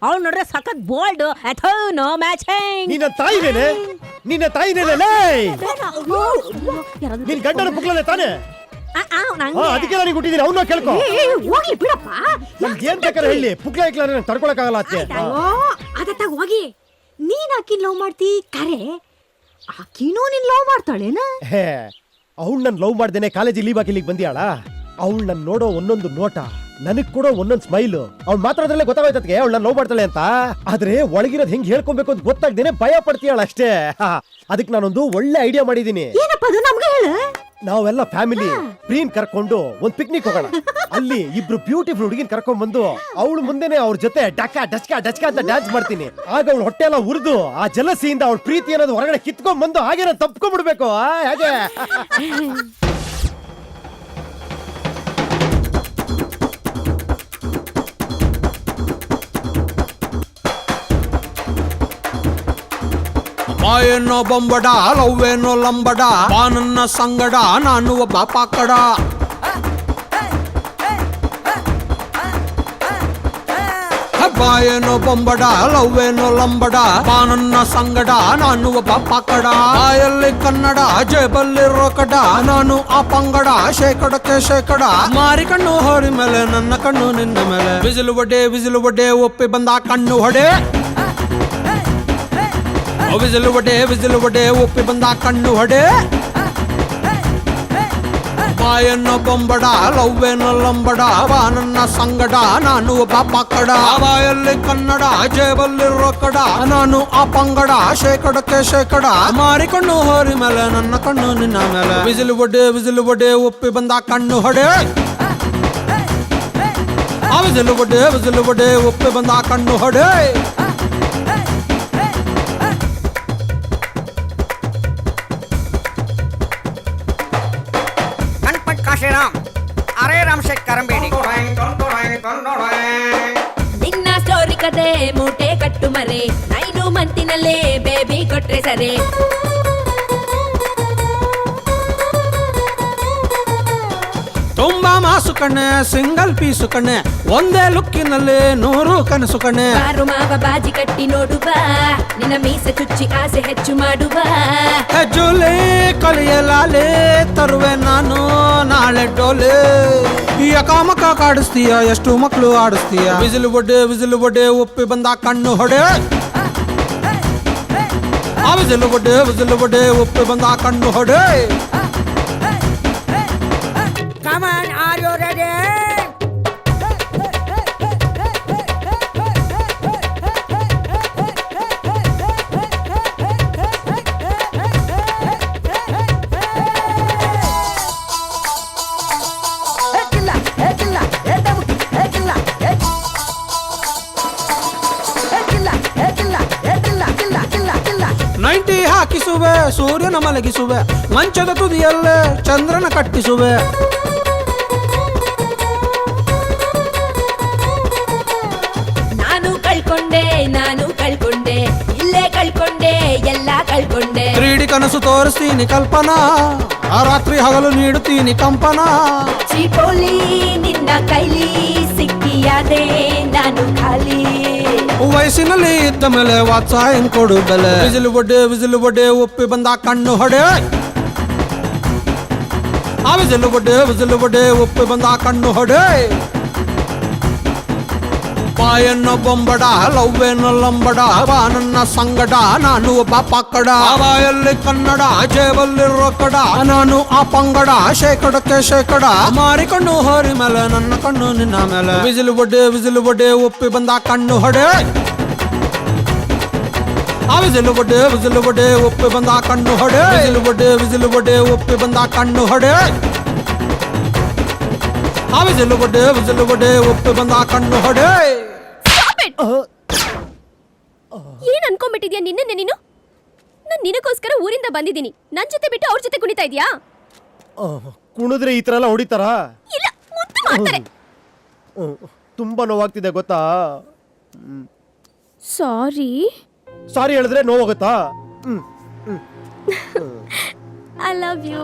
ಅವಳು ನೋಡ್ರೆ ಸಖತ್ ಬೋಲ್ಡ್ ಅಥೋ ನೋ ಮ್ಯಾಚಿಂಗ್. ನಿನ್ನ ತಾಯಿನೇನೆ ನಿನ್ ಗಂಡನ ಪುಕ್ಲನೆ ತಾನೆ. ಅದಕ್ಕೆ ನನಗೆ ಹುಟ್ಟಿದೀನಿ, ಅವನ್ನ ಕೇಳ್ಕೊ. ಹೋಗ್ಲಿ ಬಿಡಪ್ಪ, ನನ್ಗೆ ಏನ್ ಬೇಕಾದ್ರೆ ಹೇಳಿ, ಪುಕ್ಲ ಇಕ್ಲ ತಡ್ಕೊಳಕ್ಕಾಗಲ್ಲ ಅತ್ತೆ. ಅದತ್ತಾಗ ಹೋಗಿ ನೀನ್ ಆಕಿ ಲವ್ ಮಾಡ್ತಿ ಕರೆ, ಆಕಿನೂ ನಿನ್ ಲವ್ ಮಾಡ್ತಾಳೇನ? ಅವಳು ನನ್ ಲವ್ ಮಾಡ್ದೇನೆ ಕಾಲೇಜಿಗೆ ಲೀವ್ ಹಾಕಿ ಇಲ್ಲಿಗೆ ಬಂದಿಯಾಳ. ಅವಳು ನನ್ ನೋಡೋ ಒಂದೊಂದು ನೋಟ, ನನಗ್ ಕೊಡೋ ಒಂದೊಂದ್ ಸ್ಮೈಲ್, ಅವ್ಳು ಮಾತಾಡೋದ್ರಲ್ಲೇ ಗೊತ್ತಾಗೋಯ್ತದ್ಗೆ ಅವಳು ನನ್ ಲವ್ ಮಾಡ್ತಾಳೆ ಅಂತ. ಆದ್ರೆ ಒಳಗಿರೋದ್ ಹೆಂಗ್ ಹೇಳ್ಕೊಬೇಕು ಅಂತ ಗೊತ್ತಾಗ್ದೇನೆ ಭಯ ಪಡ್ತೀಯಾಳ ಅಷ್ಟೇ. ಅದಕ್ಕೆ ನಾನೊಂದು ಒಳ್ಳೆ ಐಡಿಯಾ ಮಾಡಿದೀನಿ. ಏನಪ್ಪ ಅದು, ನಮ್ಗೆ ಹೇಳು. ನಾವೆಲ್ಲ ಫ್ಯಾಮಿಲಿ ಪ್ರೀನ್ ಕರ್ಕೊಂಡು ಒಂದ್ ಪಿಕ್ನಿಕ್ ಹೋಗೋಣ. ಅಲ್ಲಿ ಇಬ್ರು ಬ್ಯೂಟಿಫುಲ್ ಹುಡುಗಿನ ಕರ್ಕೊಂಡ್ ಬಂದು ಅವಳು ಮುಂದೆನೆ ಅವ್ರ ಜೊತೆ ಡಕ್ಕ ಡಚ್ಕಾ ಡಚ್ಕಾ ಅಂತ ಡ್ಯಾನ್ಸ್ ಮಾಡ್ತೀನಿ. ಆಗ ಅವಳು ಹೊಟ್ಟೆ ಎಲ್ಲ ಉರಿದು ಆ ಜಲಸಿಯಿಂದ ಅವಳ ಪ್ರೀತಿ ಅನ್ನೋದು ಹೊರಗಡೆ ಕಿತ್ಕೊಂಡ್ ಬಂದು ಹಾಗೆ ನಾನು ತಪ್ಕೊಂಡ್ಬಿಡ್ಬೇಕು. ಹಾಗೆ ಬಾಯೇನೋ ಬೊಂಬಡ, ಲವ್ವೇನೋ ಲಂಬಡ, ಬಾ ನನ್ನ ಸಂಗಡ ನಾನು ಒಬ್ಬ ಪಾಕಡ. ಬಾಯೇನೋ ಬೊಂಬಡ, ಲವ್ವೇನೋ ಲಂಬಡ, ಬಾ ನನ್ನ ಸಂಗಡ ನಾನು ಒಬ್ಬ ಪಾಕಡ. ಬಾಯಲ್ಲಿ ಕನ್ನಡ, ಜೇಬಲ್ಲಿ ರೊಕಡ, ನಾನು ಆ ಪಂಗಡ ಶೇಕಡಕ್ಕೆ ಶೇಕಡ. ಮಾರಿ ಕಣ್ಣು ಹೊರಿ ಮೇಲೆ ನನ್ನ ಕಣ್ಣು ನಿನ್ನ ಮೇಲೆ, ವಿಸಿಲು ಒಡೆ ಒಪ್ಪಿ ಬಂದ ಕಣ್ಣು ಹೊಡೆ. ವಿಸಿಲು ಒಡೆ ಒಪ್ಪಿ ಬಂದ ಕಣ್ಣು ಹೊಡೆ. ಬಾಯನ್ನ ಬೊಂಬಡ, ಲವ್ವೇನೋ ಲಂಬಡ, ಬಾ ನನ್ನ ಸಂಗಡ ನಾನು ಒಬ್ಬ ಪಾಕಡ. ಬಾಯಲ್ಲಿ ಕನ್ನಡ, ಜೇಬಲ್ಲಿ ರೊಕಡ, ನಾನು ಆ ಪಂಗಡ ಶೇಕಡಕ್ಕೆ ಶೇಕಡ. ಮಾರಿ ಕಣ್ಣು ಹೋರಿ ಮೇಲೆ ನನ್ನ ಕಣ್ಣು ನಿನ್ನ ಮೇಲೆ, ವಿಸಿಲು ಒಡೆ ಒಪ್ಪಿ ಬಂದ ಕಣ್ಣು ಹೊಡೆ. ವಿಸಿಲು ಒಡೆ ಒಪ್ಪಿ ಬಂದ ಕಣ್ಣು ಹೊಡೆ. ಅರೆ ರಾಮ್ ಶೇಖ್ ಕರಂಬೇಡಿ. ನಿನ್ನ ಸ್ಟೋರಿ ಕತೆ ಮೂಟೆ ಕಟ್ಟು ಮರೆ, 9 ಮಂತಿನಲ್ಲೇ ಬೇಬಿ ಕೊಟ್ರೆ ಸರೆ. ತುಂಬಾ ಮಾಸು ಕಣ್ಣೆ, ಸಿಂಗಲ್ ಪೀಸು ಕಣ್ಣೆ, ಒಂದೇ ಲುಕ್ಕಿನಲ್ಲಿ 100 ಕನಸು ಕಣ್ಣೆ. ಕಾರು ಮಾವ ಬಾಜಿ ಕಟ್ಟಿ ನೋಡುವ, ನಿನ್ನ ಮೀಸೆ ಚುಚ್ಚಿ ಆಸೆ ಹೆಚ್ಚು ಮಾಡುವ. ಹೆಜ್ಜುಲಿ ಕಲಿಯಲಾಲೆ ತರುವೆ ನಾನು ನಾಳೆ ಡೋಲೆ. ಯಕಾಮಕ ಕಾಡಿಸ್ತೀಯ, ಎಷ್ಟು ಮಕ್ಕಳು ಆಡಿಸ್ತೀಯ. ವಿಸಿಲು ಒಡೆ ಒಪ್ಪಿ ಬಂದ ಕಣ್ಣು ಹೊಡೆ. ವಿಸಿಲು ಒಡೆ ಒಪ್ಪಿ ಬಂದ ಕಣ್ಣು ಹೊಡೆ. Come on, are you ready? Ninety ಹಾಕಿಸುವೆ, ಸೂರ್ಯನ ಮಲಗಿಸುವೆ, ಮಂಚದ ತುದಿಯಲ್ಲೇ ಚಂದ್ರನ ಕಟ್ಟಿಸುವೆ. ನಾನು ಕಳ್ಕೊಂಡೆ, ಇಲ್ಲೇ ಕಳ್ಕೊಂಡೆ, ಎಲ್ಲ ಕಳ್ಕೊಂಡೆ. 3D ಕನಸು ತೋರಿಸ್ತೀನಿ ಕಲ್ಪನಾ, ರಾತ್ರಿ ಹಗಲು ನೀಡುತ್ತೀನಿ ಕಂಪನ. ಚೀಪೋಲಿ ನಿನ್ನ ಕೈಲಿ ಸಿಕ್ಕಿಯಾದೆ ನಾನು ಖಾಲಿ. ವಯಸ್ಸಿನಲ್ಲಿ ಇದ್ದ ಮೇಲೆ ವಾತ್ಸಾಯನ್ ಕೊಡು ಬೆಲೆ. ವಿಸಿಲು ಒಡೆ ಒಪ್ಪಿ ಬಂದ ಕಣ್ಣು ಹೊಡೆ. ವಿಸಿಲು ಒಡೆ ಒಪ್ಪಿ ಬಂದ ಕಣ್ಣು ಹೊಡೆ. ಬಾಯನ್ನ ಬೊಂಬಡ, ಲವ್ವೇನೋ ಲಂಬಡ, ಬಾ ನನ್ನ ಸಂಗಡ ನಾನು ಒಬ್ಬ ಪಾಕಡ. ಬಾಯಲ್ಲಿ ಕನ್ನಡ, ಜೇಬಲ್ಲಿ ರೊಕಡ, ನಾನು ಆ ಪಂಗಡ ಶೇಕಡಕ್ಕೆ ಶೇಕಡ. ಮಾರಿ ಕಣ್ಣು ಹೋರಿ ಮೇಲೆ ನನ್ನ ಕಣ್ಣು ನಿನ್ನ ಮೇಲೆ, ವಿಸಿಲು ಒಡೆ ಒಪ್ಪಿ ಬಂದ ಕಣ್ಣು ಹೊಡೆ. ವಿಸಿಲು ಒಡೆ ಒಪ್ಪಿ ಬಂದ ಕಣ್ಣು ಹೊಡೆ. ವಿಸಿಲು ಒಡೆ ಒಪ್ಪಿ ಬಂದ ಕಣ್ಣು ಹೊಡೆ. ವಿಸಿಲು ಒಡೆ ಒಪ್ಪಿ ಬಂದ ಕಣ್ಣು ಹೊಡೆ. ಏನ್ ಅನ್ಕೊಂಡ್ಬಿಟ್ಟಿದ್ಯಾ ನಿನ್ನೆ ನೀನು? ನಾನ್ ನಿನಗೋಸ್ಕರ ಊರಿಂದ ಬಂದಿದ್ದೀನಿ, ನನ್ ಜೊತೆ ಬಿಟ್ಟು ಅವ್ರ ಜೊತೆ ಕುಣಿತಾ ಇದ್ಯಾ? ಕುಣಿದ್ರೆ ಈ ತರ ಎಲ್ಲ ಹೊಡಿತಾರ? ಇಲ್ಲ, ಮುದ್ದು ಮಾಡ್ತಾರೆ. ತುಂಬಾ ನೋವಾಗ್ತಿದೆ ಗೊತ್ತಾ? ಸಾರಿ ಹೇಳಿದ್ರೆ ನೋವಾಗುತ್ತಾ? I love you.